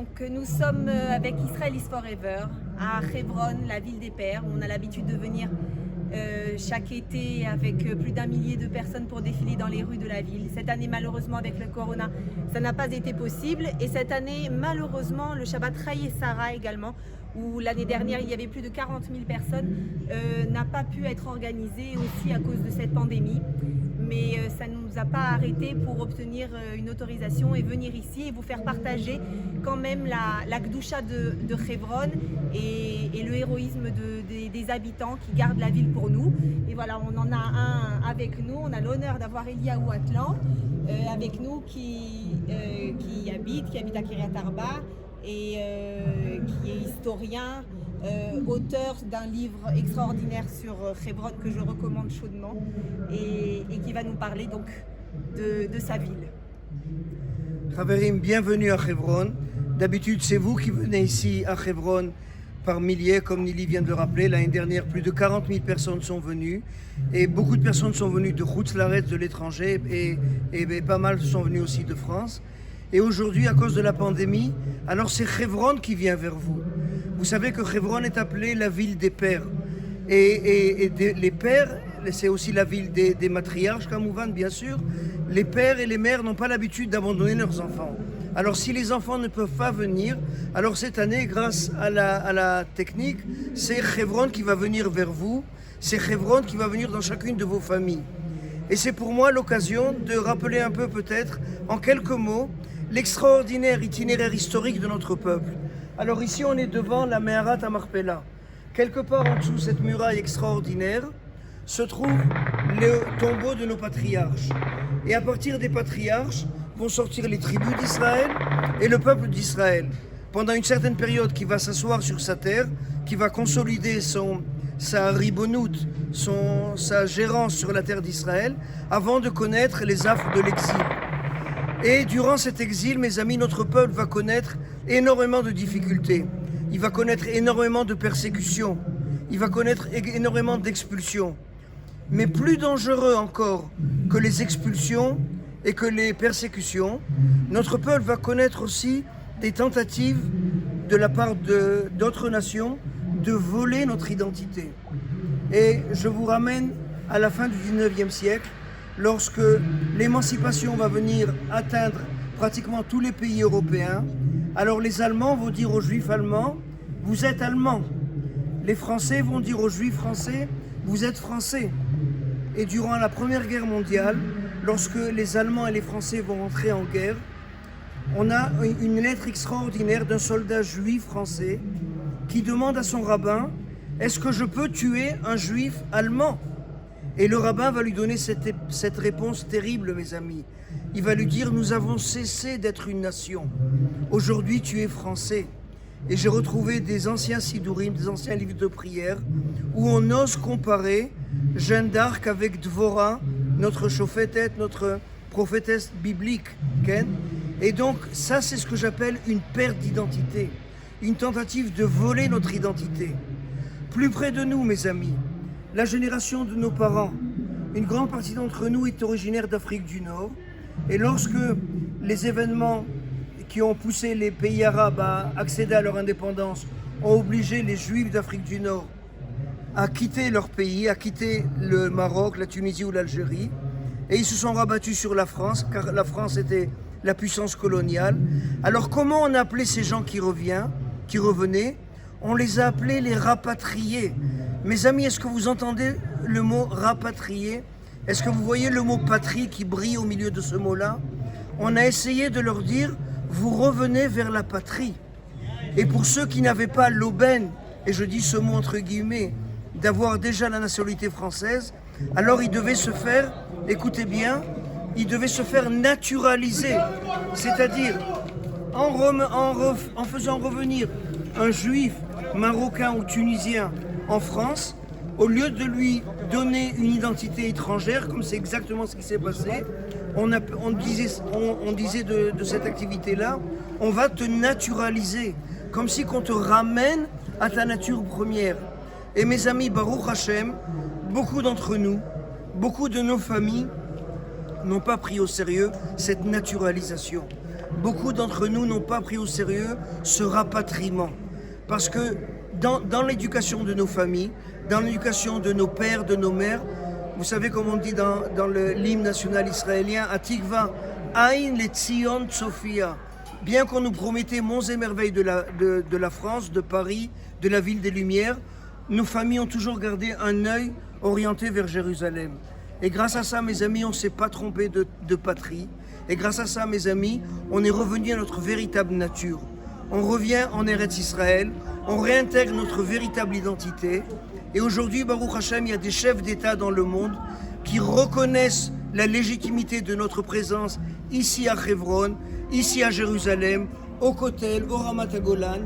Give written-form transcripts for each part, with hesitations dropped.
Donc nous sommes avec Israel is Forever à Hebron, la ville des Pères. On a l'habitude de venir chaque été avec plus d'1 millier de personnes pour défiler dans les rues de la ville. Cette année, malheureusement, avec le corona, ça n'a pas été possible. Et cette année, malheureusement, le Shabbat Chai et Sarah également, où l'année dernière, il y avait plus de 40 000 personnes, n'a pas pu être organisé aussi à cause de cette pandémie. Mais ça ne nous a pas arrêté pour obtenir une autorisation et venir ici et vous faire partager quand même la Gdusha de Hebron et le héroïsme des habitants qui gardent la ville pour nous. Et voilà, on en a un avec nous, on a l'honneur d'avoir Eliaou Atlan avec nous qui habite à Kiryat Arba et qui est historien, auteur d'un livre extraordinaire sur Hebron que je recommande chaudement et qui va nous parler donc de sa ville. Chaverim, bienvenue à Hebron. D'habitude, c'est vous qui venez ici à Hebron par milliers, comme Nili vient de le rappeler. L'année dernière, plus de 40 000 personnes sont venues et beaucoup de personnes sont venues de Chutz Laaretz, de l'étranger et pas mal sont venues aussi de France. Et aujourd'hui, à cause de la pandémie, alors c'est Hebron qui vient vers vous. Vous savez que Hebron est appelée la ville des pères. Les pères, c'est aussi la ville des matriarches, Kamouvan, bien sûr. Les pères et les mères n'ont pas l'habitude d'abandonner leurs enfants. Alors si les enfants ne peuvent pas venir, alors cette année, grâce à la technique, c'est Hebron qui va venir vers vous. C'est Hebron qui va venir dans chacune de vos familles. Et c'est pour moi l'occasion de rappeler un peu peut-être, en quelques mots, l'extraordinaire itinéraire historique de notre peuple. Alors ici, on est devant la Meharat HaMachpelah. Quelque part en dessous de cette muraille extraordinaire se trouve le tombeau de nos patriarches. Et à partir des patriarches vont sortir les tribus d'Israël et le peuple d'Israël. Pendant une certaine période qui va s'asseoir sur sa terre, qui va consolider sa ribonout, sa gérance sur la terre d'Israël, avant de connaître les affres de l'exil. Et durant cet exil, mes amis, notre peuple va connaître énormément de difficultés. Il va connaître énormément de persécutions. Il va connaître énormément d'expulsions. Mais plus dangereux encore que les expulsions et que les persécutions, notre peuple va connaître aussi des tentatives de la part d'autres nations de voler notre identité. Et je vous ramène à la fin du 19e siècle, lorsque l'émancipation va venir atteindre pratiquement tous les pays européens. Alors les Allemands vont dire aux Juifs allemands, vous êtes Allemands. Les Français vont dire aux Juifs français, vous êtes Français. Et durant la Première Guerre mondiale, lorsque les Allemands et les Français vont entrer en guerre, on a une lettre extraordinaire d'un soldat juif français qui demande à son rabbin, est-ce que je peux tuer un juif allemand ? Et le rabbin va lui donner cette réponse terrible, mes amis. Il va lui dire, nous avons cessé d'être une nation. Aujourd'hui, tu es français. Et j'ai retrouvé des anciens sidourim, des anciens livres de prière, où on ose comparer Jeanne d'Arc avec Dvorah, notre chauffetette, notre prophétesse biblique. Ken. Et donc, ça, c'est ce que j'appelle une perte d'identité, une tentative de voler notre identité. Plus près de nous, mes amis, la génération de nos parents, une grande partie d'entre nous est originaire d'Afrique du Nord. Et lorsque les événements qui ont poussé les pays arabes à accéder à leur indépendance ont obligé les Juifs d'Afrique du Nord à quitter leur pays, à quitter le Maroc, la Tunisie ou l'Algérie, et ils se sont rabattus sur la France, car la France était la puissance coloniale. Alors comment on a appelé ces gens qui revenaient ? On les a appelés les rapatriés. Mes amis, est-ce que vous entendez le mot rapatrié ? Est-ce que vous voyez le mot patrie qui brille au milieu de ce mot-là ? On a essayé de leur dire, vous revenez vers la patrie. Et pour ceux qui n'avaient pas l'aubaine, et je dis ce mot entre guillemets, d'avoir déjà la nationalité française, alors ils devaient se faire, écoutez bien, ils devaient se faire naturaliser. C'est-à-dire, en faisant revenir un juif marocain ou tunisien en France, au lieu de lui donner une identité étrangère, comme c'est exactement ce qui s'est passé, on disait de cette activité-là, on va te naturaliser, comme si qu'on te ramène à ta nature première. Et mes amis, Baruch Hashem, beaucoup d'entre nous, beaucoup de nos familles n'ont pas pris au sérieux cette naturalisation. beaucoup d'entre nous n'ont pas pris au sérieux ce rapatriement. Parce que dans l'éducation de nos familles, dans l'éducation de nos pères, de nos mères, vous savez comme on dit dans l'hymne national israélien, Atikva, Aïn le Tzion Tsofia. Bien qu'on nous promettait monts et merveilles de la France, de Paris, de la ville des Lumières, nos familles ont toujours gardé un œil orienté vers Jérusalem. Et grâce à ça, mes amis, on ne s'est pas trompé de patrie. Et grâce à ça, mes amis, on est revenu à notre véritable nature. On revient en Eretz Israël, on réintègre notre véritable identité. Et aujourd'hui, Baruch Hashem, il y a des chefs d'État dans le monde qui reconnaissent la légitimité de notre présence ici à Hebron, ici à Jérusalem, au Kotel, au Ramat HaGolan,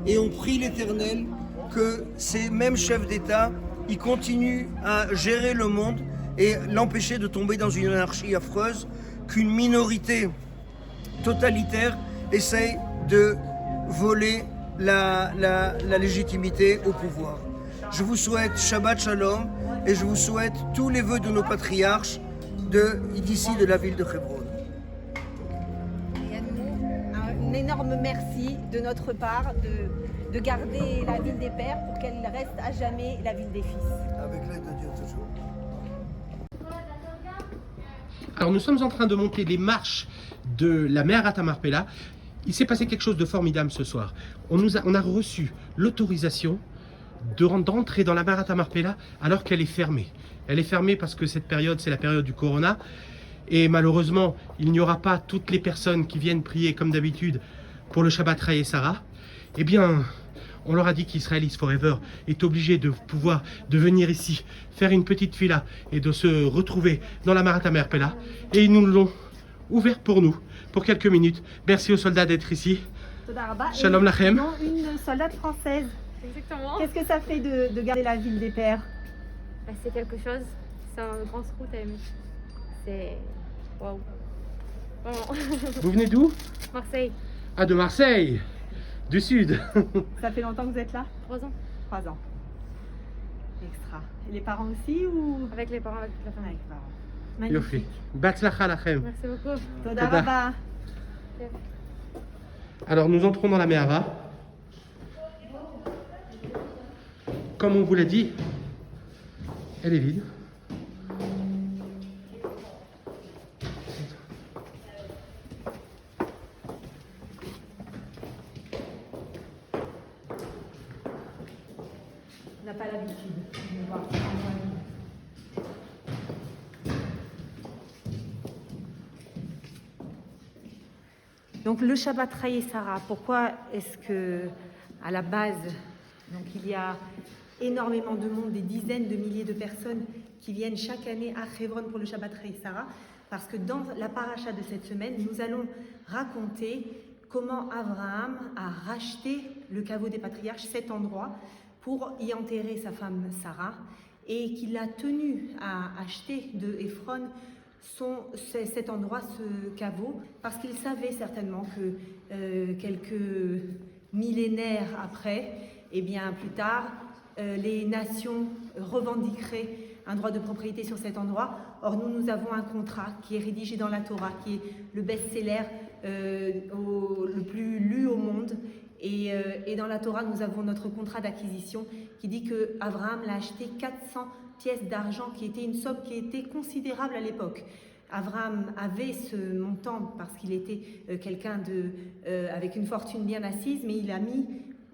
et on prie l'Éternel que ces mêmes chefs d'État, ils continuent à gérer le monde et l'empêcher de tomber dans une anarchie affreuse qu'une minorité totalitaire essaye de voler la légitimité au pouvoir. Je vous souhaite Shabbat Shalom et je vous souhaite tous les vœux de nos patriarches d'ici de la ville de Hebron. Et à nous, un énorme merci de notre part de garder la ville des pères pour qu'elle reste à jamais la ville des fils. Avec l'aide de Dieu toujours. Alors nous sommes en train de monter les marches de la Me'arat HaMarpela. Il s'est passé quelque chose de formidable ce soir. On a reçu l'autorisation d'entrer dans la Me'arat HaMarpela alors qu'elle est fermée. Elle est fermée parce que cette période, c'est la période du Corona. Et malheureusement, il n'y aura pas toutes les personnes qui viennent prier comme d'habitude pour le Shabbat Chayei Sarah. Eh bien, on leur a dit qu'Israël is Forever est obligé de venir ici, faire une petite fila et de se retrouver dans la Me'arat HaMarpela. Et ils nous l'ont ouvert pour nous, pour quelques minutes. Merci aux soldats d'être ici. Shalom lachem. Non, une soldate française. Exactement. Qu'est-ce que ça fait de garder la ville des pères? Bah, c'est quelque chose. C'est un grand scout à aimer. C'est... Waouh. Vraiment. Vous venez d'où? Marseille. Ah, de Marseille, du sud. Ça fait longtemps que vous êtes là? 3 ans. 3 ans. Extra. Et les parents aussi ou? Avec les parents, avec toute la famille. Avec les parents. Yofi. Magnifique. Batzlacha lachem. Merci beaucoup. Toda Toda. Rabba. Alors nous entrons dans la Me'ara. Comme on vous l'a dit, elle est vide. On n'a pas l'habitude de voir. Donc le Shabbat Chayei Sarah, pourquoi est-ce que à la base, donc il y a énormément de monde, des dizaines de milliers de personnes qui viennent chaque année à Hebron pour le Shabbat Chayei Sarah, parce que dans la paracha de cette semaine, nous allons raconter comment Abraham a racheté le caveau des patriarches, cet endroit, pour y enterrer sa femme Sarah, et qu'il a tenu à acheter de Ephron cet endroit, ce caveau, parce qu'il savait certainement que quelques millénaires après, et bien plus tard, les nations revendiqueraient un droit de propriété sur cet endroit. Or, nous avons un contrat qui est rédigé dans la Torah, qui est le best-seller le plus lu au monde. Et dans la Torah, nous avons notre contrat d'acquisition qui dit que Abraham l'a acheté 400 pièces d'argent, qui était une somme qui était considérable à l'époque. Abraham avait ce montant parce qu'il était quelqu'un avec une fortune bien assise, mais il a mis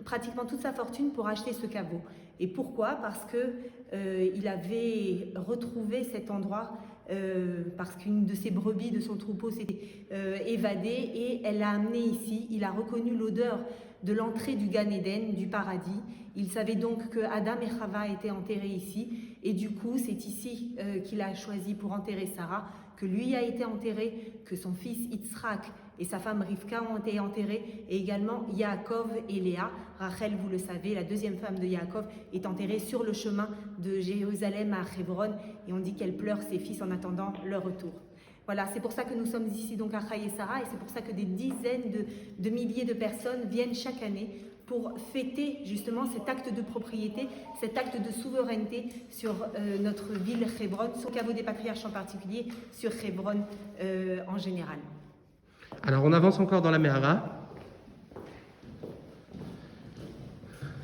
pratiquement toute sa fortune pour acheter ce caveau. Et pourquoi? Parce que il avait retrouvé cet endroit parce qu'une de ses brebis de son troupeau s'était évadée et elle l'a amené ici. Il a reconnu l'odeur de l'entrée du Gan Eden, du paradis. Il savait donc que Adam et Chava étaient enterrés ici, et du coup c'est ici qu'il a choisi pour enterrer Sarah, que lui a été enterré, que son fils Yitzhak et sa femme Rivka ont été enterrés, et également Yaakov et Léa. Rachel, vous le savez, la deuxième femme de Yaakov, est enterrée sur le chemin de Jérusalem à Hebron, et on dit qu'elle pleure ses fils en attendant leur retour. Voilà, c'est pour ça que nous sommes ici donc à Chayei Sarah, et c'est pour ça que des dizaines de milliers de personnes viennent chaque année pour fêter justement cet acte de propriété, cet acte de souveraineté sur notre ville Hebron, sur le caveau des patriarches en particulier, sur Hebron en général. Alors on avance encore dans la Mehara.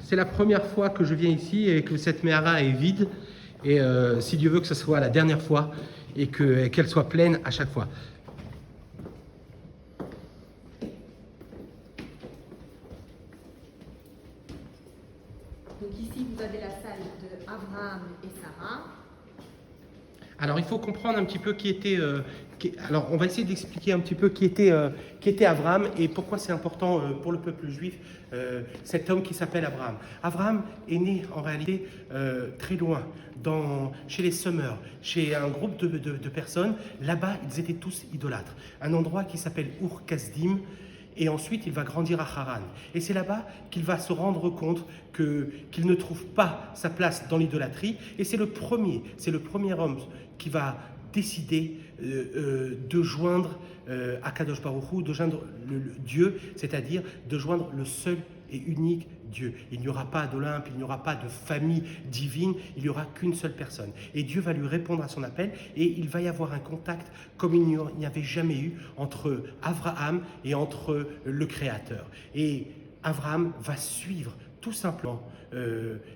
C'est la première fois que je viens ici et que cette Mehara est vide. Et si Dieu veut que ce soit la dernière fois et qu'elle soit pleine à chaque fois. Donc ici, vous avez la salle de Abraham et Sarah. Alors il faut comprendre un petit peu alors on va essayer d'expliquer un petit peu qui était Abraham et pourquoi c'est important pour le peuple juif, cet homme qui s'appelle Abraham. Abraham est né en réalité très loin, chez les semeurs, chez un groupe de personnes. Là-bas, ils étaient tous idolâtres. Un endroit qui s'appelle Ur Kasdim. Et ensuite, il va grandir à Haran. Et c'est là-bas qu'il va se rendre compte qu'il ne trouve pas sa place dans l'idolâtrie. Et c'est le premier homme qui va décider de joindre Akadosh Baruch Hu, de joindre le Dieu, c'est-à-dire de joindre le seul et unique Dieu. Il n'y aura pas d'Olympe, il n'y aura pas de famille divine, il n'y aura qu'une seule personne. Et Dieu va lui répondre à son appel et il va y avoir un contact comme il n'y avait jamais eu entre Abraham et entre le Créateur. Et Abraham va suivre tout simplement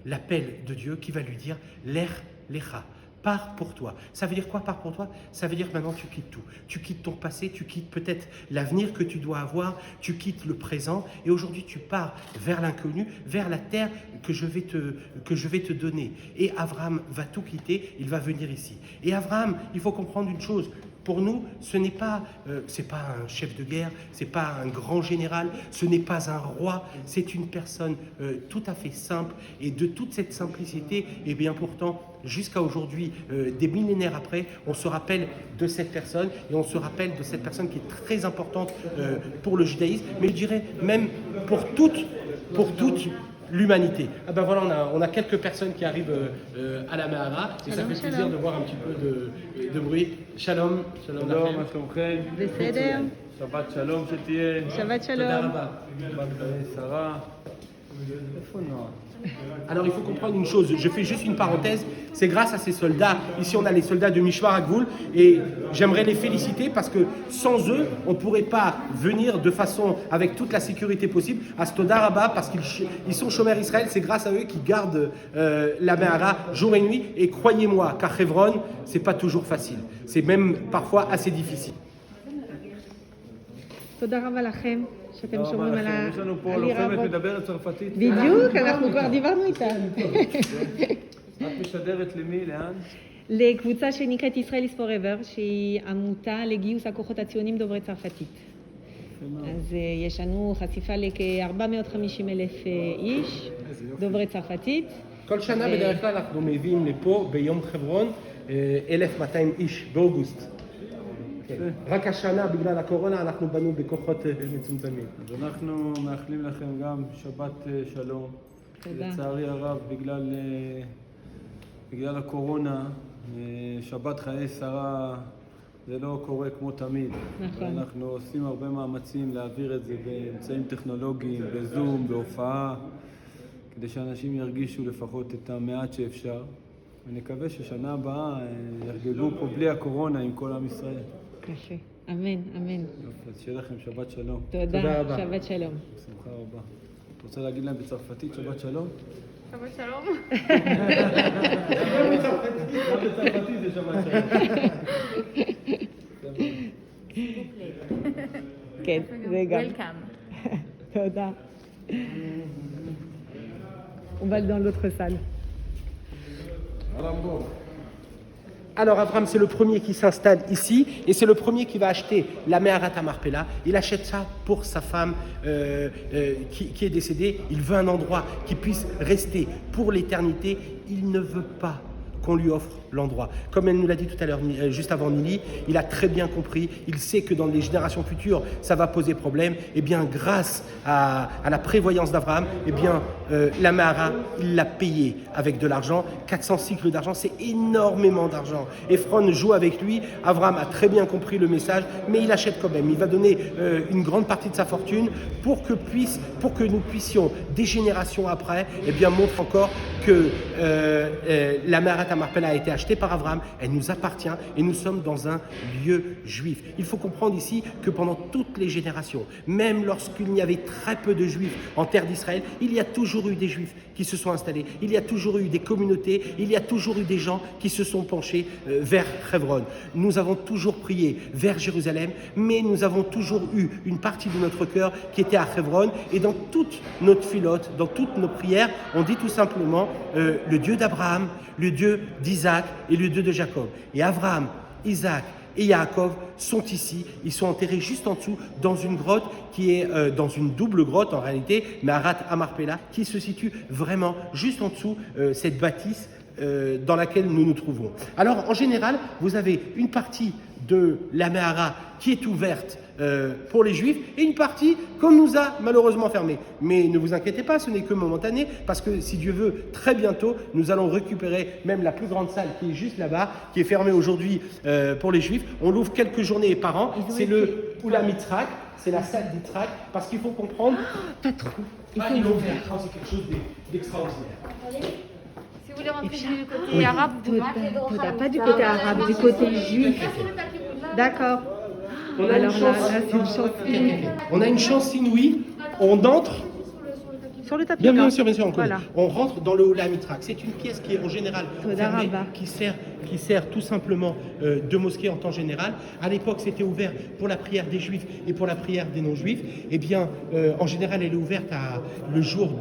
l'appel de Dieu qui va lui dire « Lech lecha ». Pars pour toi. Ça veut dire quoi, pars pour toi? Ça veut dire que maintenant tu quittes tout. Tu quittes ton passé, tu quittes peut-être l'avenir que tu dois avoir, tu quittes le présent et aujourd'hui tu pars vers l'inconnu, vers la terre que je vais te donner. Et Abraham va tout quitter, il va venir ici. Et Abraham, il faut comprendre une chose. Pour nous, ce n'est pas, c'est pas un chef de guerre, c'est pas un grand général, ce n'est pas un roi, c'est une personne tout à fait simple. Et de toute cette simplicité, et bien pourtant, jusqu'à aujourd'hui, des millénaires après, on se rappelle de cette personne et on se rappelle de cette personne qui est très importante pour le judaïsme, mais je dirais même pour toute l'humanité. Ah ben voilà, on a quelques personnes qui arrivent à la Mehara et ça fait plaisir de voir un petit peu de bruit. Shalom, shalom. שלום, מה שלומכם? בסדר. שבת שלום שתהיה. שבת תודה שלום. רבה. שבת חיי שרה. איפה נועה? Alors il faut comprendre une chose, je fais juste une parenthèse, c'est grâce à ces soldats, ici on a les soldats de Mishmar HaGvul et j'aimerais les féliciter parce que sans eux, on ne pourrait pas venir de façon avec toute la sécurité possible à Stoda Rabba parce qu'ils sont chômeurs Israël, c'est grâce à eux qu'ils gardent la Mehara jour et nuit et croyez-moi qu'à Hebron, c'est pas toujours facile, c'est même parfois assez difficile. תודה רבה לכם שאתם שומרים על יש לנו פה על עיר לוחמת האבות. מדברת צרפתית. בדיוק, אנחנו כבר דיברנו איתה. את משדרת למי? לאן? לקבוצה שנקראת Israelis Forever, שהיא עמותה לגיוס הכוחות הציונים דוברי צרפתית. אז יש לנו חשיפה לכ-450,000 איש, דוברי צרפתית. כל שנה בדרך כלל אנחנו מביאים לפה ביום חברון 1,200 איש באוגוסט. רק השנה בגלל הקורונה אנחנו בנו בכוחות מצומצמים. אז אנחנו מאחלים לכם גם שבת שלום. תודה. לצערי הרב, בגלל הקורונה, שבת חיי שרה זה לא קורה כמו תמיד. נכון. אנחנו עושים הרבה מאמצים להעביר את זה באמצעים טכנולוגיים, בזום, בהופעה, כדי שאנשים ירגישו לפחות את המעט שאפשר. ונקווה ששנה הבאה יחגגו פה בלי הקורונה עם כל עם ישראל. יפה. אמן, אמן. יופי, אז שיהיה לכם שבת שלום. תודה, רבה. שבת שלום. בשמחה רבה. את רוצה להגיד להם בצרפתית שבת שלום? שבת שלום. גם בצרפתית זה שבת שלום. כן, זה גם. Welcome. תודה. On va dans l'autre salle. Alors Abraham, c'est le premier qui s'installe ici et c'est le premier qui va acheter la Meharat Marpella. Il achète ça pour sa femme qui est décédée. Il veut un endroit qui puisse rester pour l'éternité. Il ne veut pas qu'on lui offre l'endroit. Comme elle nous l'a dit tout à l'heure, juste avant Nili, il a très bien compris, il sait que dans les générations futures, ça va poser problème. Et bien, grâce à la prévoyance d'Abraham, eh bien, la Mehara, il l'a payé avec de l'argent. 400 cycles d'argent, c'est énormément d'argent. Ephron joue avec lui, Abraham a très bien compris le message, mais il achète quand même. Il va donner une grande partie de sa fortune pour que nous puissions, des générations après, eh bien, montrer encore que la Meharat Marpella a été achetée par Abraham, elle nous appartient et nous sommes dans un lieu juif. Il faut comprendre ici que pendant toutes les générations, même lorsqu'il n'y avait très peu de juifs en terre d'Israël, il y a toujours eu des juifs qui se sont installés, il y a toujours eu des communautés, il y a toujours eu des gens qui se sont penchés vers Hebron. Nous avons toujours prié vers Jérusalem, mais nous avons toujours eu une partie de notre cœur qui était à Hebron, et dans toute notre filote, dans toutes nos prières, on dit tout simplement le Dieu d'Abraham, le Dieu d'Isaac et le Dieu de Jacob. Et Abraham, Isaac et Yaakov sont ici, ils sont enterrés juste en dessous dans une grotte qui est dans une double grotte en réalité, Me'arat HaMarpela, qui se situe vraiment juste en dessous cette bâtisse dans laquelle nous nous trouvons. Alors en général, vous avez une partie de la Me'ara qui est ouverte pour les Juifs et une partie qu'on nous a malheureusement fermée. Mais ne vous inquiétez pas, ce n'est que momentané, parce que si Dieu veut, très bientôt, nous allons récupérer même la plus grande salle qui est juste là-bas, qui est fermée aujourd'hui pour les Juifs. On l'ouvre quelques journées par an, c'est le Olam Yitzhak, c'est la salle d'Yitzhak, parce qu'il faut comprendre... Pas trop. Ils l'ont fait, c'est quelque chose d'extraordinaire. Si vous voulez rentrer du côté arabe, vous Pas du côté arabe, du côté juif. D'accord. Alors là, c'est une chance inouïe. On a une chance inouïe, on entre... Sur le tapis Bien blanc. sûr, on connaît. Voilà. On rentre dans le Olam Yitzhak. C'est une pièce qui est en général fermée, qui sert tout simplement de mosquée en temps général. À l'époque, c'était ouvert pour la prière des Juifs et pour la prière des non-Juifs. Eh bien, en général, elle est ouverte le jour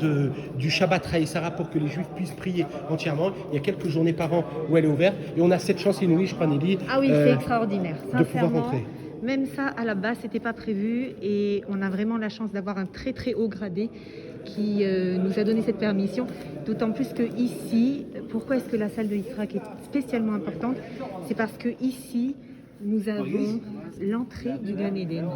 du Shabbat Raïsara pour que les Juifs puissent prier entièrement. Il y a quelques journées par an où elle est ouverte. Et on a cette chance inouïe, je crois, Nelly, Ah oui, c'est extraordinaire. de pouvoir Sincèrement, rentrer. même ça, à la base, c'était pas prévu. Et on a vraiment la chance d'avoir un très très haut gradé qui nous a donné cette permission. D'autant plus que ici, pourquoi est-ce que la salle de Yitzhak est spécialement importante? C'est parce que ici, nous avons l'entrée du Gan Eden.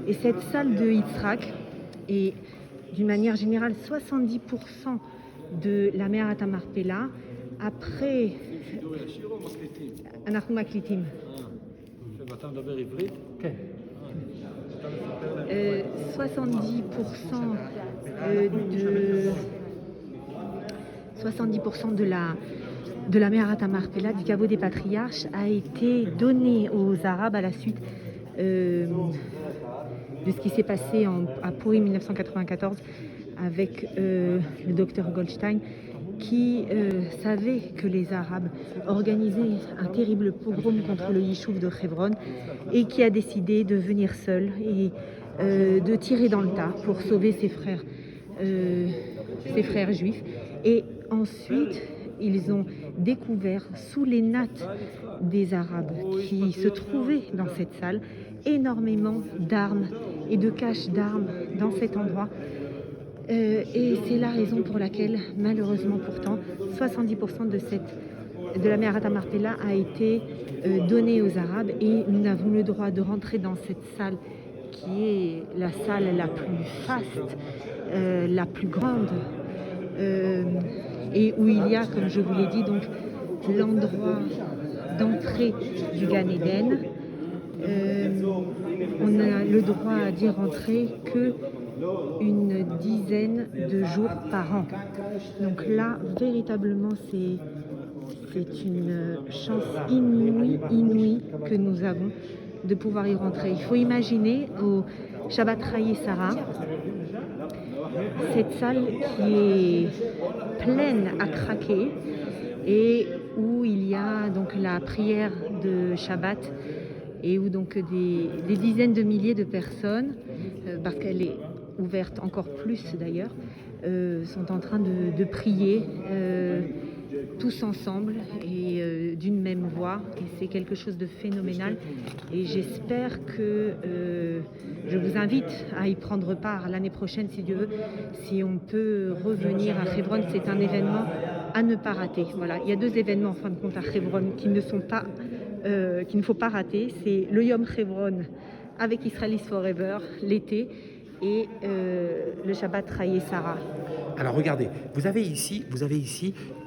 Et cette salle de Yitzhak est, d'une manière générale, 70% de la Me'arat HaMarpela. Après, אנחנו מקליטים. ואתה מדבר עברית? כן. 70% de la Me'arat HaMarpela, du caveau des patriarches, a été donné aux Arabes à la suite de ce qui s'est passé à Purim 1994 avec le docteur Goldstein, qui savait que les Arabes organisaient un terrible pogrom contre le Yishuv de Hebron et qui a décidé de venir seul et de tirer dans le tas pour sauver ses frères juifs. Et ensuite, ils ont découvert sous les nattes des Arabes qui se trouvaient dans cette salle énormément d'armes et de caches d'armes dans cet endroit. Et c'est la raison pour laquelle, malheureusement pourtant, 70% de la Me'arat HaMarpela a été donnée aux Arabes et nous n'avons le droit de rentrer dans cette salle qui est la salle la plus faste, la plus grande, et où il y a, comme je vous l'ai dit, donc l'endroit d'entrée du Gan Eden. On a le droit d'y rentrer que une dizaine de jours par an. Donc là, véritablement, c'est une chance inouïe que nous avons de pouvoir y rentrer. Il faut imaginer au Shabbat Raïsara, cette salle qui est pleine à craquer et où il y a donc la prière de Shabbat et où donc des dizaines de milliers de personnes, parce qu'elle est ouverte encore plus d'ailleurs, sont en train de prier tous ensemble et d'une même voix. Et c'est quelque chose de phénoménal. Et j'espère que je vous invite à y prendre part l'année prochaine, si Dieu veut. Si on peut revenir à Hebron, c'est un événement à ne pas rater. Voilà, il y a deux événements en fin de compte à Hebron qu'il ne faut pas rater. C'est le Yom Hebron avec Israelis Forever l'été et le Shabbat Raïsara. Alors regardez, vous avez ici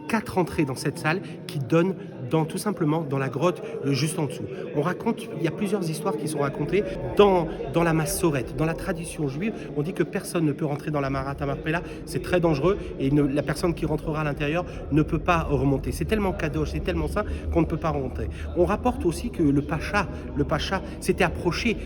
4 entrées dans cette salle qui donnent tout simplement dans la grotte juste en dessous. On raconte, il y a plusieurs histoires qui sont racontées dans la Massorette, dans la tradition juive. On dit que personne ne peut rentrer dans la Me'arat HaMarpela, c'est très dangereux et la personne qui rentrera à l'intérieur ne peut pas remonter. C'est tellement kadosh, c'est tellement saint qu'on ne peut pas remonter. On rapporte aussi que le pacha s'était approché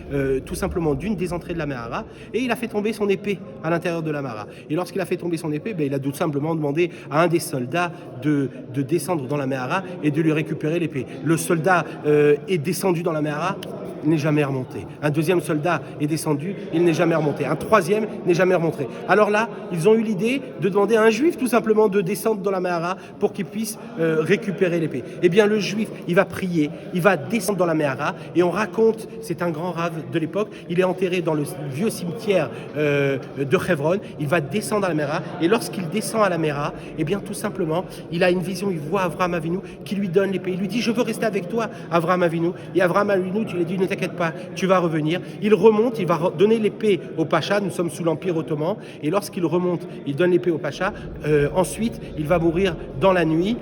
tout simplement d'une des entrées de la Me'ara et il a fait tomber son épée à l'intérieur de la Me'ara. Et lorsqu'il a fait tomber son épée, il a tout simplement demandé à un des soldats de descendre dans la Me'ara et de lui récupérer l'épée. Le soldat est descendu dans la Me'ara, n'est jamais remonté. Un deuxième soldat est descendu, il n'est jamais remonté. Un troisième n'est jamais remonté. Alors là, ils ont eu l'idée de demander à un juif tout simplement de descendre dans la Me'ara pour qu'il puisse récupérer l'épée. Eh bien, le juif, il va prier, il va descendre dans la Me'ara et on raconte, c'est un grand rave de l'époque, il est enterré dans le vieux cimetière de Hebron, il va descendre à la Me'ara et lorsqu'il descend à la Me'ara, eh bien, tout simplement, il a une vision, il voit Avraham Avinu qui lui donne l'épée. Il lui dit, je veux rester avec toi, Avraham Avinu. Et Avraham Avinu, tu lui dis, ne t'inquiète pas, tu vas revenir. Il remonte, il va donner l'épée au Pacha. Nous sommes sous l'Empire ottoman. Et lorsqu'il remonte, il donne l'épée au Pacha. Ensuite, il va mourir dans la nuit.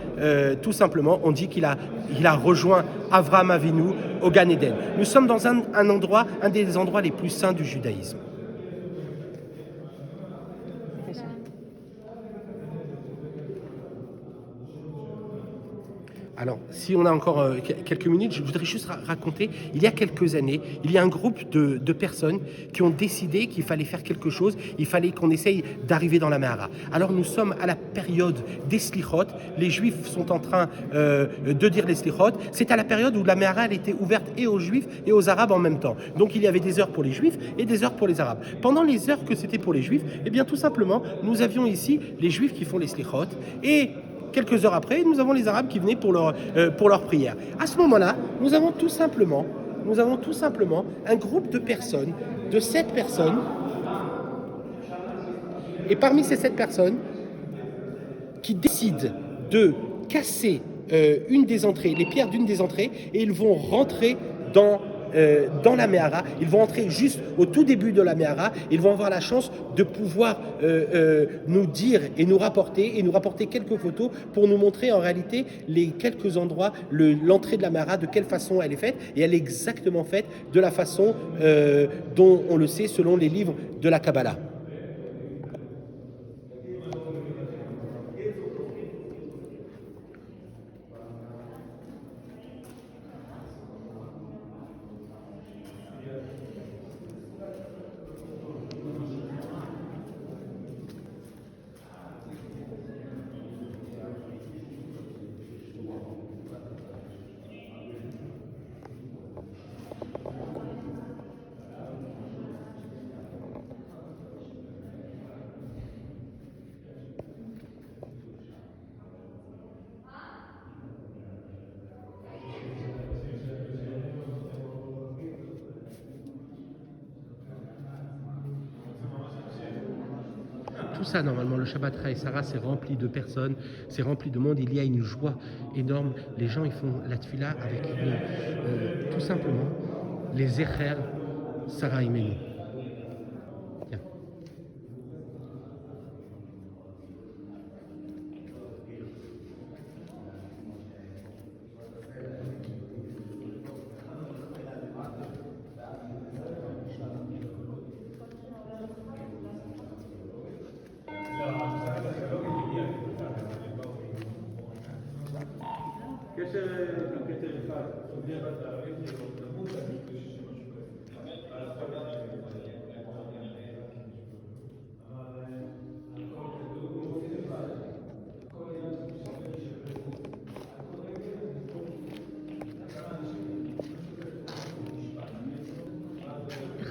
Tout simplement, on dit qu'il a rejoint Avraham Avinu au Gan Eden. Nous sommes dans un des endroits les plus saints du judaïsme. Alors, si on a encore quelques minutes, je voudrais juste raconter, il y a quelques années, il y a un groupe de personnes qui ont décidé qu'il fallait faire quelque chose, il fallait qu'on essaye d'arriver dans la Me'ara. Alors, nous sommes à la période des Slichot, les Juifs sont en train de dire les Slichot, c'est à la période où la Me'ara elle était ouverte et aux Juifs et aux Arabes en même temps. Donc, il y avait des heures pour les Juifs et des heures pour les Arabes. Pendant les heures que c'était pour les Juifs, eh bien, tout simplement, nous avions ici les Juifs qui font les Slichot et quelques heures après, nous avons les Arabes qui venaient pour leur prière. À ce moment-là, nous avons tout simplement un groupe de personnes, de 7 personnes. Et parmi ces 7 personnes, qui décident de casser une des entrées, les pierres d'une des entrées, et ils vont rentrer dans la Me'ara, ils vont entrer juste au tout début de la Me'ara, ils vont avoir la chance de pouvoir nous dire et nous rapporter quelques photos pour nous montrer en réalité les quelques endroits, l'entrée de la Me'ara, de quelle façon elle est faite, et elle est exactement faite de la façon dont on le sait selon les livres de la Kabbalah. Tout ça, normalement, le Shabbat Ra et Sarah, c'est rempli de personnes, c'est rempli de monde. Il y a une joie énorme. Les gens, ils font la tefila avec tout simplement les Zecher Sarah Imenu.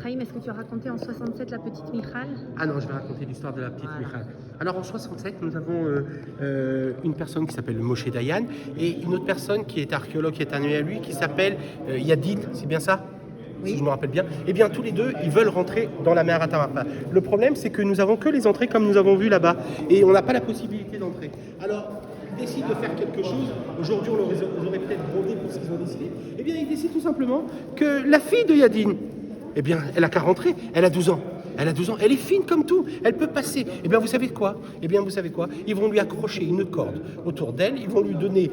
Chaim, est-ce que tu as raconté en 67 la petite Michal? Ah non, je vais raconter l'histoire de la petite Michal. Alors en 67, nous avons une personne qui s'appelle Moshe Dayan et une autre personne qui est archéologue, qui est année à lui, qui s'appelle Yadid, c'est bien ça? Oui. Si je me rappelle bien. Eh bien, tous les deux, ils veulent rentrer dans la Me'arat HaMarpela. Le problème, c'est que nous avons que les entrées comme nous avons vu là-bas et on n'a pas la possibilité d'entrer. Alors, ils décident de faire quelque chose. Aujourd'hui, on les aurait peut-être grondé pour ce qu'ils ont décidé. Eh bien, ils décident tout simplement que la fille de Yadin, eh bien, elle a qu'à rentrer, elle a 12 ans. Elle a 12 ans. Elle est fine comme tout. Elle peut passer. Eh bien, vous savez quoi? Ils vont lui accrocher une corde autour d'elle. Ils vont lui donner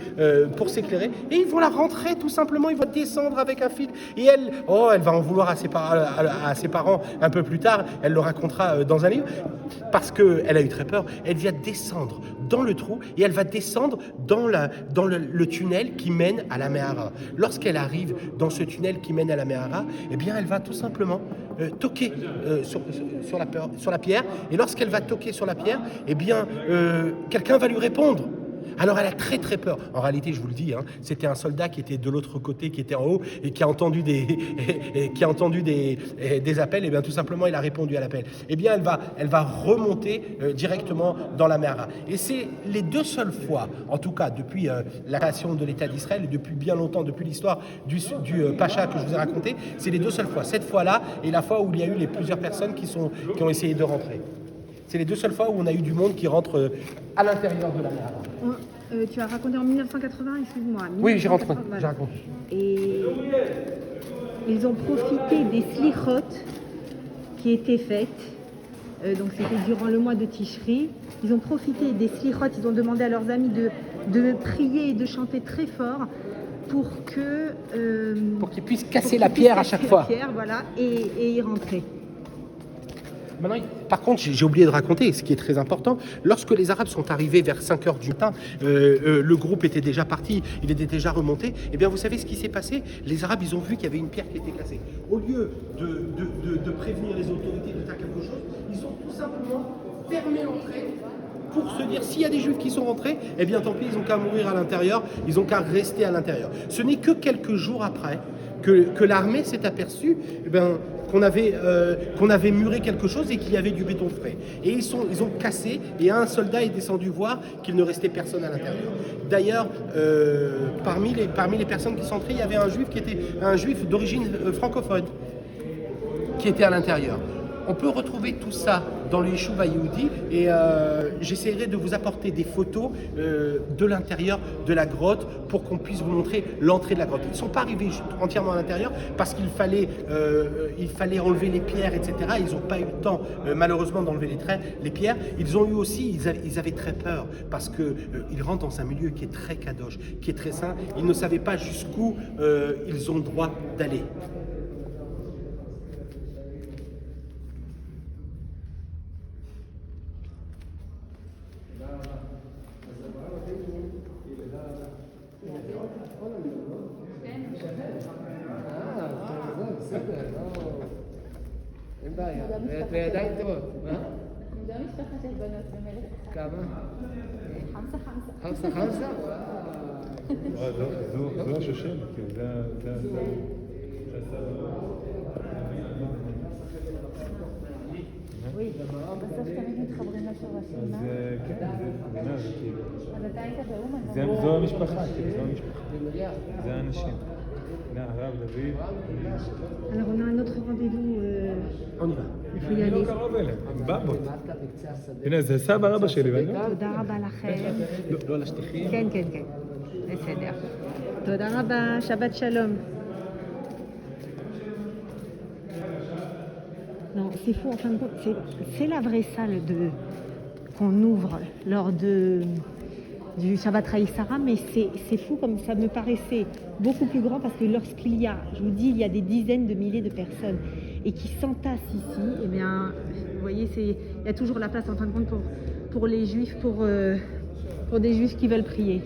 pour s'éclairer. Et ils vont la rentrer tout simplement. Ils vont descendre avec un fil. Et elle va en vouloir à ses parents un peu plus tard. Elle le racontera dans un livre. Parce qu'elle a eu très peur. Elle vient descendre dans le trou et elle va descendre dans le tunnel qui mène à la Mehara. Lorsqu'elle arrive dans ce tunnel qui mène à la Mehara, eh bien, elle va tout simplement toquer sur la pierre. Et lorsqu'elle va toquer sur la pierre, eh bien, quelqu'un va lui répondre. Alors elle a très très peur. En réalité, je vous le dis, c'était un soldat qui était de l'autre côté, qui était en haut et qui a entendu des appels. Et bien tout simplement, il a répondu à l'appel. Et bien elle va remonter directement dans la Mehara. Et c'est les 2 seules fois, en tout cas depuis la création de l'État d'Israël, et depuis bien longtemps, depuis l'histoire du Pacha que je vous ai raconté, c'est les 2 seules fois. Cette fois-là et la fois où il y a eu les plusieurs personnes qui ont essayé de rentrer. C'est les 2 seules fois où on a eu du monde qui rentre à l'intérieur de la Mehara. Tu as raconté en 1980, excuse-moi. Oui, j'ai raconté. Et ils ont profité des slichot qui étaient faites. Donc c'était durant le mois de Tishri. Ils ont profité des slichot. Ils ont demandé à leurs amis de prier et de chanter très fort pour qu'ils puissent casser la pierre à chaque fois. Voilà, et y rentrer. Maintenant, par contre, j'ai oublié de raconter, ce qui est très important, lorsque les Arabes sont arrivés vers 5h du matin, le groupe était déjà parti, il était déjà remonté, et bien vous savez ce qui s'est passé? Les Arabes, ils ont vu qu'il y avait une pierre qui était cassée. Au lieu de prévenir les autorités de faire quelque chose, ils ont tout simplement fermé l'entrée pour se dire, s'il y a des Juifs qui sont rentrés, eh bien tant pis, ils n'ont qu'à mourir à l'intérieur, ils n'ont qu'à rester à l'intérieur. Ce n'est que quelques jours après que l'armée s'est aperçue qu'on avait muré quelque chose et qu'il y avait du béton frais. Et ils ont cassé, et un soldat est descendu voir qu'il ne restait personne à l'intérieur. D'ailleurs, parmi les personnes qui sont entrées, il y avait un juif d'origine francophone qui était à l'intérieur. On peut retrouver tout ça dans le Yeshuva Yehoudi et j'essaierai de vous apporter des photos de l'intérieur de la grotte pour qu'on puisse vous montrer l'entrée de la grotte. Ils ne sont pas arrivés entièrement à l'intérieur parce qu'il fallait enlever les pierres, etc. Ils n'ont pas eu le temps, malheureusement, d'enlever les pierres. Ils ont eu aussi, ils avaient très peur parce qu'ils rentrent dans un milieu qui est très kadosh, qui est très saint. Ils ne savaient pas jusqu'où ils ont le droit d'aller. אין בעיה, וידיים טובות, מה? גם משפחה של בנות במלך. כמה? חמסה. חמסה? זו השושלת, זה בסוף תמיד מתחברים לשורשים, מה? כן, זה כאילו... אז אתה היית באומן? זו המשפחה, זה האנשים. הרב דוד. Alors on a un autre rendez-vous. On y va. Il faut y aller. לא קרוב אליהם, הם בבות. הנה, זה סבא רבא שלי, ואני לא... תודה רבה לכם. לא על השטיחים. כן. בסדר. תודה רבה, שבת שלום. Non, c'est fou, en fin de compte, c'est la vraie salle qu'on ouvre lors du Shabbat Raïsara, mais c'est fou comme ça me paraissait beaucoup plus grand parce que lorsqu'il y a, je vous dis, il y a des dizaines de milliers de personnes et qui s'entassent ici, eh bien, vous voyez, il y a toujours la place en fin de compte pour les Juifs, pour des Juifs qui veulent prier.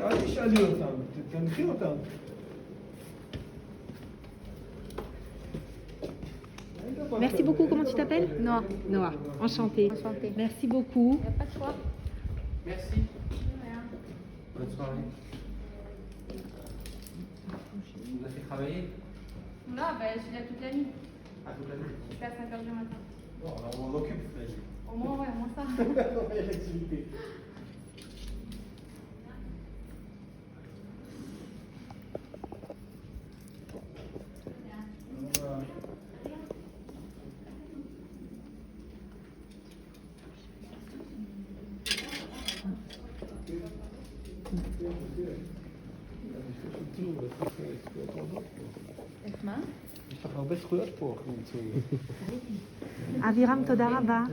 אל תשאלי אותם, תנחי אותם. Merci beaucoup, comment tu t'appelles? Noah. Noah, enchantée. Enchantée. Merci beaucoup. Il n'y a pas de choix. Merci. Bonne soirée. Tu nous as fait travailler? Non, ben, je suis là toute la nuit. Ah, toute la nuit. Jusqu'à 5h du matin. Bon, alors on occupe la nuit. Au moins, ouais, au moins ça. On fait l'activité. את מה? יש לך הרבה זכויות פה, אחי מצוין. אבירם, תודה רבה.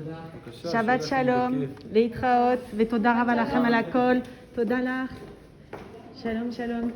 שבת שלום, להתראות, ותודה רבה לכם על הכל. תודה לך. שלום, שלום.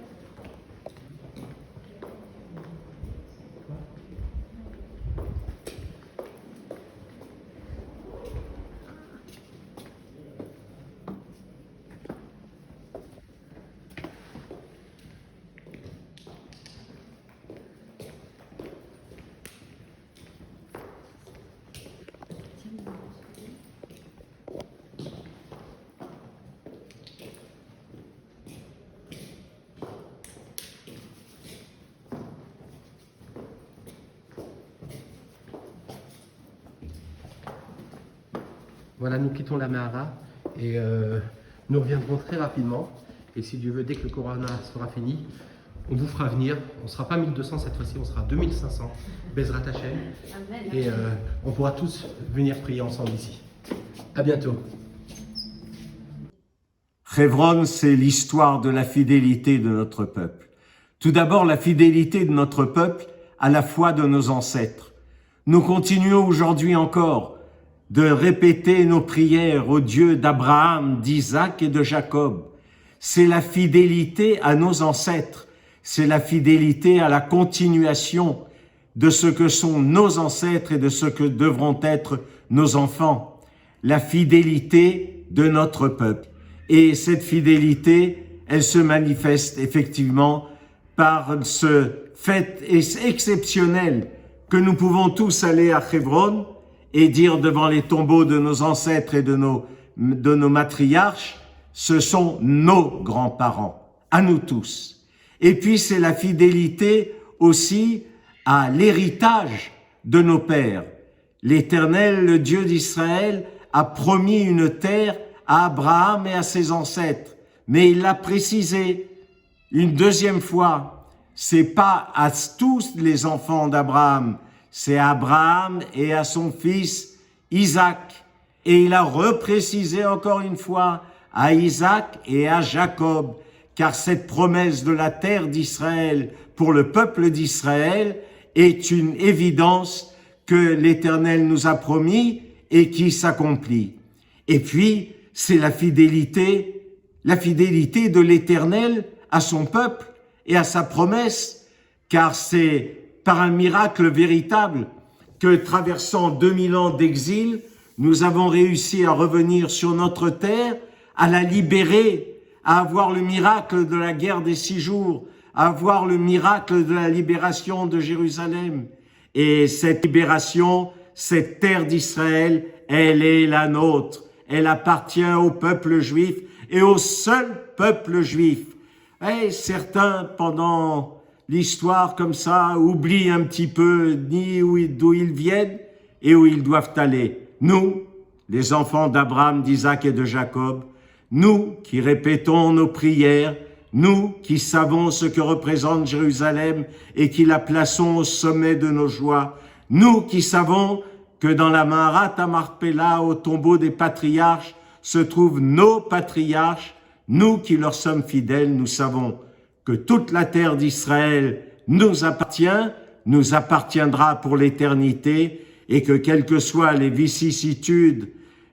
Voilà, nous quittons la Mahara et nous reviendrons très rapidement. Et si Dieu veut, dès que le Corona sera fini, on vous fera venir. On ne sera pas 1200 cette fois-ci, on sera 2500. Bezrat Hashem. Et on pourra tous venir prier ensemble ici. À bientôt. Hebron, c'est l'histoire de la fidélité de notre peuple. Tout d'abord, la fidélité de notre peuple à la foi de nos ancêtres. Nous continuons aujourd'hui encore de répéter nos prières au Dieu d'Abraham, d'Isaac et de Jacob. C'est la fidélité à nos ancêtres, c'est la fidélité à la continuation de ce que sont nos ancêtres et de ce que devront être nos enfants. La fidélité de notre peuple. Et cette fidélité, elle se manifeste effectivement par ce fait exceptionnel que nous pouvons tous aller à Hebron et dire devant les tombeaux de nos ancêtres et de nos matriarches, ce sont nos grands-parents, à nous tous. Et puis c'est la fidélité aussi à l'héritage de nos pères. L'Éternel, le Dieu d'Israël, a promis une terre à Abraham et à ses ancêtres, mais il l'a précisé une deuxième fois. C'est pas à tous les enfants d'Abraham, c'est à Abraham et à son fils Isaac. Et il a reprécisé encore une fois à Isaac et à Jacob, car cette promesse de la terre d'Israël pour le peuple d'Israël est une évidence que l'Éternel nous a promis et qui s'accomplit. Et puis, c'est la fidélité de l'Éternel à son peuple et à sa promesse, car c'est par un miracle véritable que, traversant 2000 ans d'exil, nous avons réussi à revenir sur notre terre, à la libérer, à avoir le miracle de la guerre des 6 jours, à avoir le miracle de la libération de Jérusalem. Et cette libération, cette terre d'Israël, elle est la nôtre. Elle appartient au peuple juif et au seul peuple juif. Et certains, pendant l'histoire comme ça, oublient un petit peu d'où ils viennent et où ils doivent aller. Nous, les enfants d'Abraham, d'Isaac et de Jacob, nous qui répétons nos prières, nous qui savons ce que représente Jérusalem et qui la plaçons au sommet de nos joies, nous qui savons que dans la Maharat Marpella, au tombeau des patriarches, se trouvent nos patriarches, nous qui leur sommes fidèles, nous savons que toute la terre d'Israël nous appartient, nous appartiendra pour l'éternité, et que quelles que soient les vicissitudes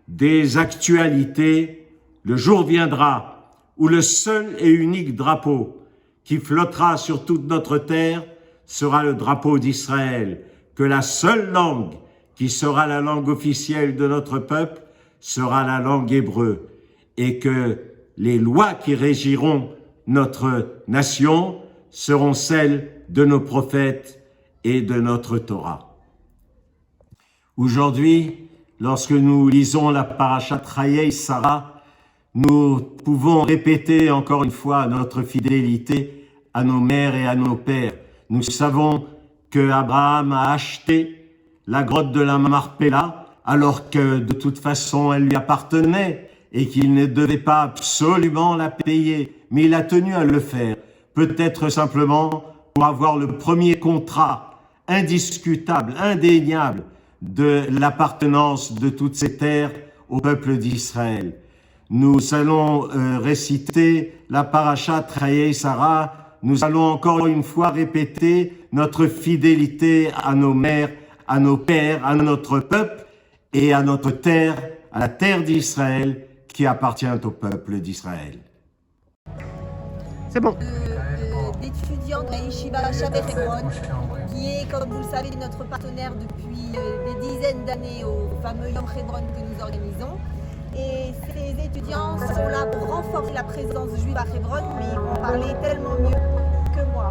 des actualités, le jour viendra où le seul et unique drapeau qui flottera sur toute notre terre sera le drapeau d'Israël, que la seule langue qui sera la langue officielle de notre peuple sera la langue hébreu, et que les lois qui régiront notre nation seront celles de nos prophètes et de notre Torah. Aujourd'hui, lorsque nous lisons la parashat Chayei Sarah, nous pouvons répéter encore une fois notre fidélité à nos mères et à nos pères. Nous savons que Abraham a acheté la grotte de la Marpella, alors que de toute façon elle lui appartenait et qu'il ne devait pas absolument la payer, mais il a tenu à le faire, peut-être simplement pour avoir le premier contrat indiscutable, indéniable de l'appartenance de toutes ces terres au peuple d'Israël. Nous allons réciter la parashat Chayei Sarah nous allons encore une fois répéter notre fidélité à nos mères, à nos pères, à notre peuple et à notre terre, à la terre d'Israël qui appartient au peuple d'Israël. C'est bon. D'étudiants de la Yeshiva Shavet Hebron, qui est, comme vous le savez, notre partenaire depuis des dizaines d'années au fameux Yom Hebron que nous organisons. Et ces étudiants sont là pour renforcer la présence juive à Hebron, mais ils vont parler tellement mieux que moi.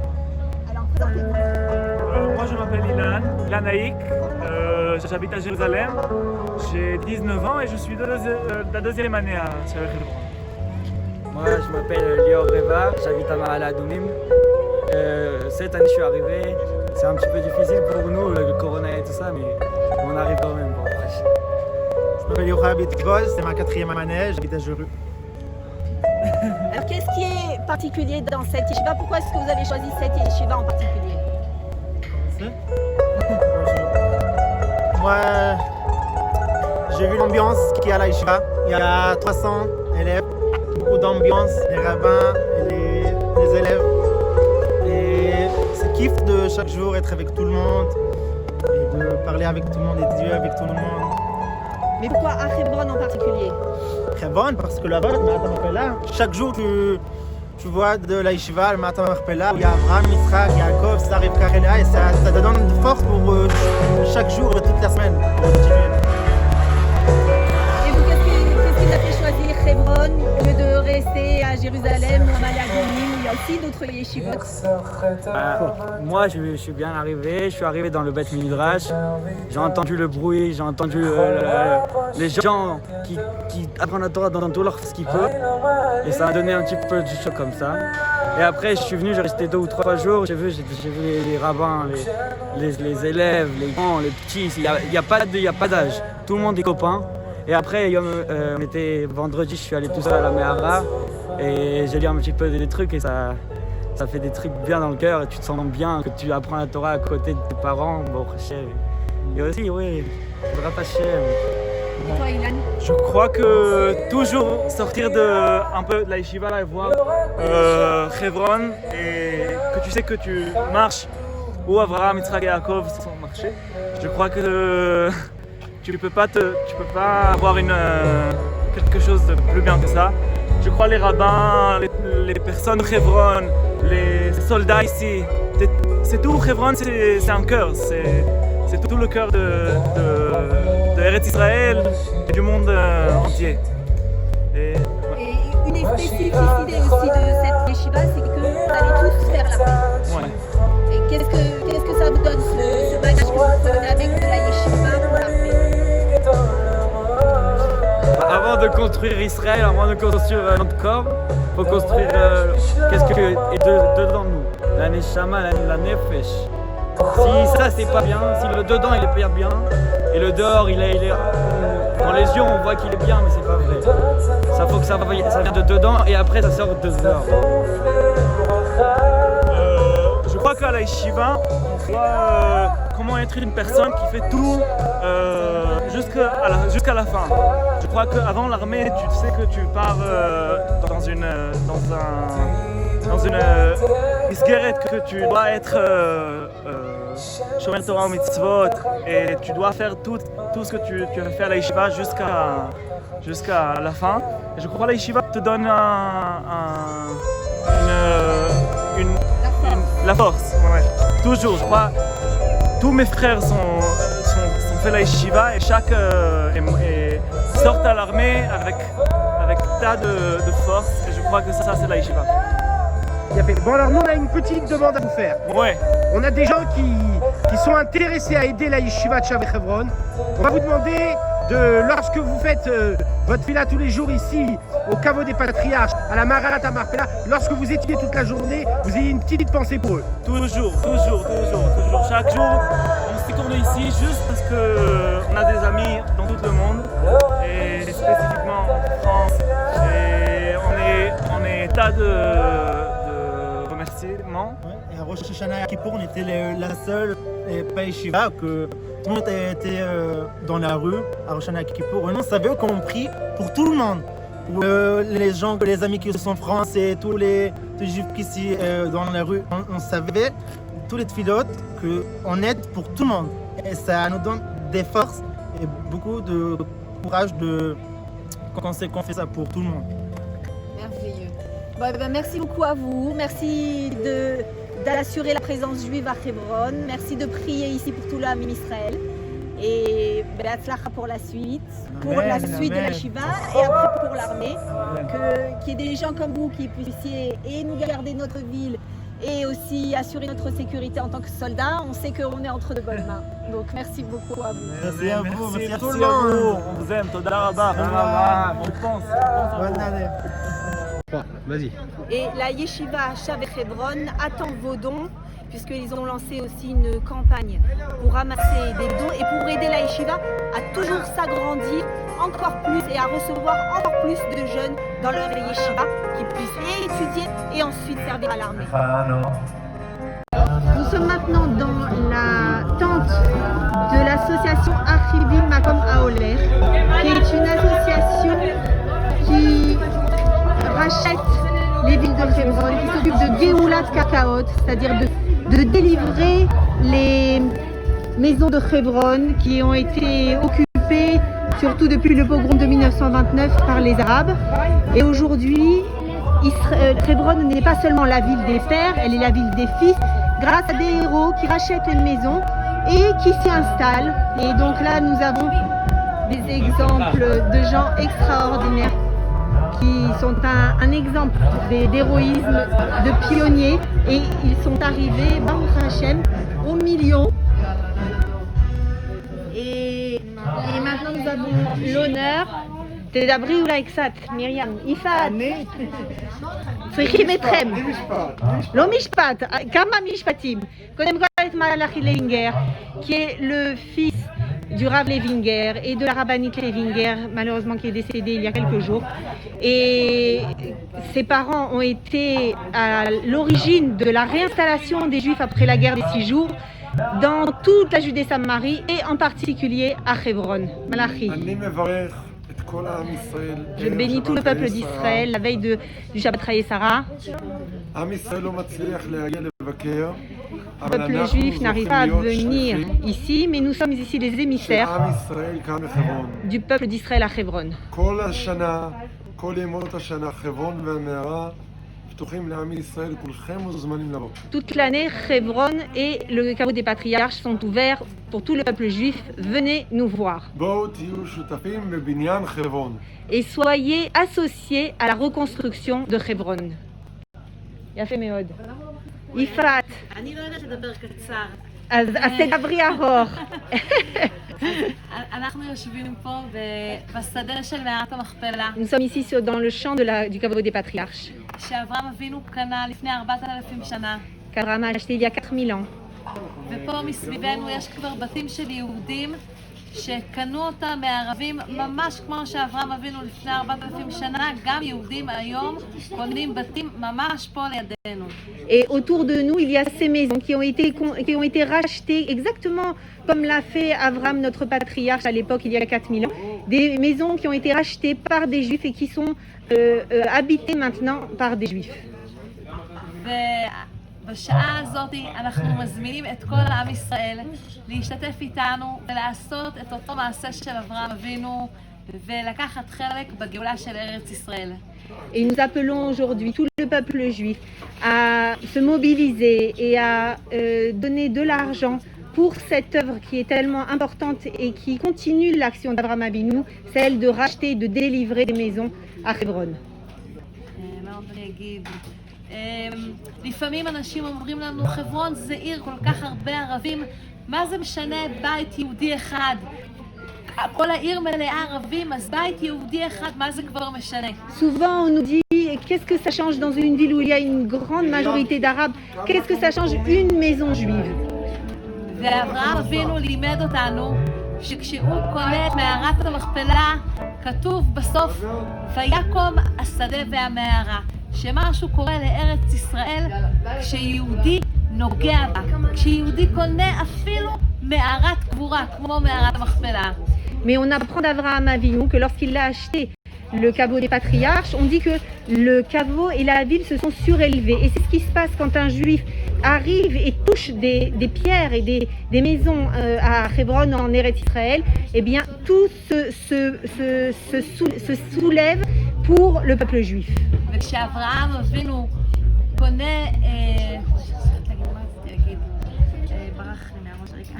Alors, présentez-vous. Moi, je m'appelle Ilan Haïk, j'habite à Jérusalem, j'ai 19 ans et je suis de la deuxième année à Shavet Hebron. Moi, je m'appelle Lior Reva, j'habite à Mahala Adoumim. Cette année, je suis arrivé. C'est un petit peu difficile pour nous, le corona et tout ça, mais on arrive quand même. Bon, je m'appelle Yochai Bitbol, c'est ma 4e année, j'habite à Jéru. Alors, qu'est-ce qui est particulier dans cette yeshiva? Pourquoi est-ce que vous avez choisi cette yeshiva en particulier? Moi, j'ai vu l'ambiance qu'il y a à la yeshiva. Il y a 300 élèves. Beaucoup d'ambiance, les rabbins et les élèves. Et c'est kiff de chaque jour être avec tout le monde et de parler avec tout le monde et Dieu avec tout le monde. Mais pourquoi à Hebron en particulier? Hebron parce que là-bas, le Matam Marpella, chaque jour tu vois de la yeshiva, le Matam Marpella, il y a Abraham, Yitzhak, Yaakov, Sarah, Rivka, Léa et ça te donne de force pour chaque jour et toute la semaine pour continuer. Qu'est-ce qui a fait choisir Hebron au lieu de rester à Jérusalem ou à Mahala Adoumim? Il y a aussi d'autres yeshivot. Moi, je suis bien arrivé. Je suis arrivé dans le Beth Midrash. J'ai entendu le bruit, j'ai entendu les gens qui apprennent la Torah dans tout leur ce qu'ils peuvent. Et ça a donné un petit peu du choc comme ça. Et après, je suis venu, j'ai resté 2 ou 3 jours. J'ai vu les rabbins, les élèves, les grands, les petits. Il n'y a pas d'âge. Tout le monde est copain. Et après, on était vendredi, je suis allé tout seul à la Mehara et j'ai lu un petit peu des trucs et ça fait des trucs bien dans le cœur et tu te sens bien que tu apprends la Torah à côté de tes parents. Bon, et aussi, oui, le rattacher. Et toi, Ilan? Je crois que toujours sortir un peu de la yeshiva et voir Hebron et que tu sais que tu marches où Abraham, Yitzhak et Yaakov sont marchés. Je crois que tu peux pas avoir quelque chose de plus bien que ça. Je crois les rabbins, les personnes de Hebron, les soldats ici, c'est tout. Hebron, c'est un cœur, c'est tout le cœur de Eretz Israël et du monde entier. Et une spécificité aussi de cette yeshiva, c'est que vous allez tous faire la paix. Ouais. Et qu'est-ce que ça vous donne ce bagage que vous prenez avec de la yeshiva pour la paix? Avant de construire Israël, avant de construire notre corps, il faut construire qu'est-ce qui est dedans nous, la neshama, la nefesh. Si ça c'est pas bien, si le dedans il est pas bien et le dehors il est dans les yeux on voit qu'il est bien mais c'est pas vrai. Ça faut que ça vient de dedans et après ça sort de dehors. Je crois qu'à la yeshiva, on voit comment être une personne qui fait tout jusqu'à la fin. Je crois qu'avant l'armée, tu sais que tu pars dans une isgueret, que tu dois être Shomer Torah ou Mitzvot et tu dois faire tout ce que tu as fait à la yeshiva jusqu'à la fin. Et je crois que la yeshiva te donne la force. Ouais. Toujours, je crois. Tous mes frères sont fait la yeshiva et chaque sortent à l'armée avec tas de force. Et je crois que ça c'est la yeshiva. Bon alors nous on a une petite demande à vous faire. Ouais. On a des gens qui sont intéressés à aider la yeshiva de Shavet Hebron. On va vous demander lorsque vous faites votre fila tous les jours ici au caveau des patriarches, à la Mahala Marpella, lorsque vous étudiez toute la journée, vous ayez une petite pensée pour eux. Toujours. Chaque jour, on s'y tourne ici juste parce qu'on a des amis dans tout le monde et spécifiquement en France. Et on est tas de remerciements. Ouais, et à Rosh Hashanah et à Kippour, on était la seule pas yeshiva que tout le monde était dans la rue à Rosh Hashanah et Kippour. Et nous, on savait qu'on prie pour tout le monde. Pour les gens, les amis qui sont en France et tous les les juifs ici dans la rue, on savait, tous les tfilotes, qu'on aide pour tout le monde. Et ça nous donne des forces et beaucoup de courage quand on fait ça pour tout le monde. Merveilleux. Merci beaucoup à vous. Merci d'assurer la présence juive à Hebron. Merci de prier ici pour tout l'âme Israël. Et Be'atzlacha pour la suite, pour la suite de la Shiva et après pour l'armée. Qu'il y ait des gens comme vous qui puissiez et nous garder notre ville et aussi assurer notre sécurité en tant que soldats. On sait qu'on est entre de bonnes mains. Donc merci beaucoup à vous. Merci à vous, merci à tout le Merci à vous. monde. On vous aime. Toda rabba. On pense. Bonne année. Vas-y. Et la Yeshiva Shavet Hebron attend vos dons, puisqu'ils ont lancé aussi une campagne pour ramasser des dons et pour aider la Yeshiva à toujours s'agrandir encore plus et à recevoir encore plus de jeunes dans leur Yeshiva qui puissent et étudier et ensuite servir à l'armée. Nous sommes maintenant dans la tente de l'association Archivim Makom Haoler, qui est une association qui rachète les villes de Hebron, qui s'occupe de Geulat Kakaot, c'est-à-dire de délivrer les maisons de Hebron qui ont été occupées, surtout depuis le pogrom de 1929, par les Arabes. Et aujourd'hui, Hebron n'est pas seulement la ville des pères, elle est la ville des fils, grâce à des héros qui rachètent une maison et qui s'y installent. Et donc là, nous avons des exemples de gens extraordinaires qui sont un exemple d'héroïsme, de pionniers, et ils sont arrivés, Baruch Hashem, au million. Et maintenant nous avons l'honneur תדברי אולי קצת, מרים, יפעת, צריכים אתכם, לא משפט, כמה משפטים. קודם כל את מלאכי לוינגר, qui est le fils du Rav Levinger et de la rabbinite Levinger, malheureusement qui est décédé il y a quelques jours. Et ses parents ont été à l'origine de la réinstallation des Juifs après la guerre des 6 jours dans toute la Judée-Samarie et en particulier à Hebron. Malachi. Je bénis tout le peuple d'Israël la veille du Shabbat Chayei Sarah. Le peuple juif n'arrive pas à venir ici, mais nous sommes ici les émissaires du peuple d'Israël à Hebron. Toute l'année, Hebron et le caveau des patriarches sont ouverts pour tout le peuple juif. Venez nous voir. Et soyez associés à la reconstruction de Hebron. יפה מאוד. יפעת. אני לא יודעת לדבר קצר. אז תדברי ארוך. אנחנו יושבים פה בשדה של מערת המכפלה. Nous sommes ici dans le champ du caveau des patriarches. שאברהם אבינו קנה לפני 4,000 שנה. qu'Abraham a acheté il y a 4000 ans. ופה מסביבנו יש כבר בתים של יהודים שקנו אותם מערבים, ממש כמו שאברהם אבינו לפני 4,000 שנה, גם יהודים היום קונים בתים ממש פה לידינו. Et autour de nous, il y a ces maisons qui ont été rachetées exactement comme l'a fait Abraham, notre patriarche à l'époque, il y a 4000 ans. Des maisons qui ont été rachetées par des juifs et qui sont habitées maintenant par des juifs. בשעה הזאת אנחנו מזמינים את כל עם ישראל להשתתף איתנו ולעשות את אותו מעשה של אברהם אבינו ולקחת חלק בגאולה של ארץ ישראל. Et nous appelons aujourd'hui tout le peuple juif à se mobiliser et à donner de l'argent pour cette œuvre qui est tellement importante et qui continue l'action d'Abraham Avinu, celle de racheter, de délivrer des maisons à Hebron. לפעמים אנשים אומרים לנו, חברון זה עיר כל כך הרבה ערבים, מה זה משנה בית יהודי אחד? כל העיר מלאה ערבים, אז בית יהודי אחד, מה זה כבר משנה? Souvent on nous dit, qu'est-ce que ça change dans une ville où il y a une grande majorité d'arabes? Qu'est-ce que ça change une maison juive? ואברהם אבינו לימד אותנו שכשהוא קונה את מערת המכפלה, כתוב בסוף, ויקום השדה והמערה. שמשהו קורה לארץ ישראל כשיהודי נוגע בה, כשיהודי קונה אפילו מערת קבורה, כמו מערת המכפלה. Mais on apprend d'Abraham Avinu que lorsqu'il a acheté le caveau des patriarches, on dit que le caveau et la ville se sont surélevés. Et c'est ce qui se passe quand un juif arrive et touche des pierres et des maisons à Hebron en Eretz Israël. Eh bien, tout se soulève pour le peuple juif. וכשאברהם אבינו פונה, ברח לי מהראש רגע.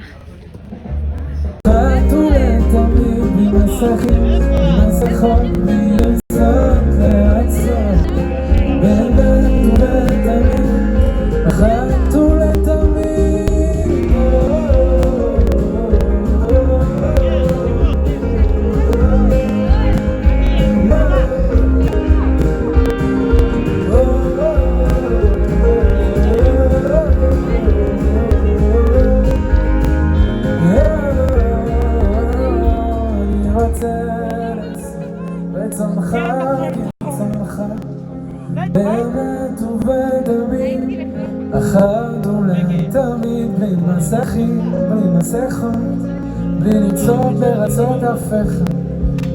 באמת ובתמיד, אחד ולתמיד, בלי מסכים, בלי מסכות, בלי לצעוק ברצות אף אחד.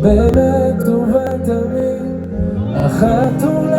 באמת ובתמיד, אחת ולתמיד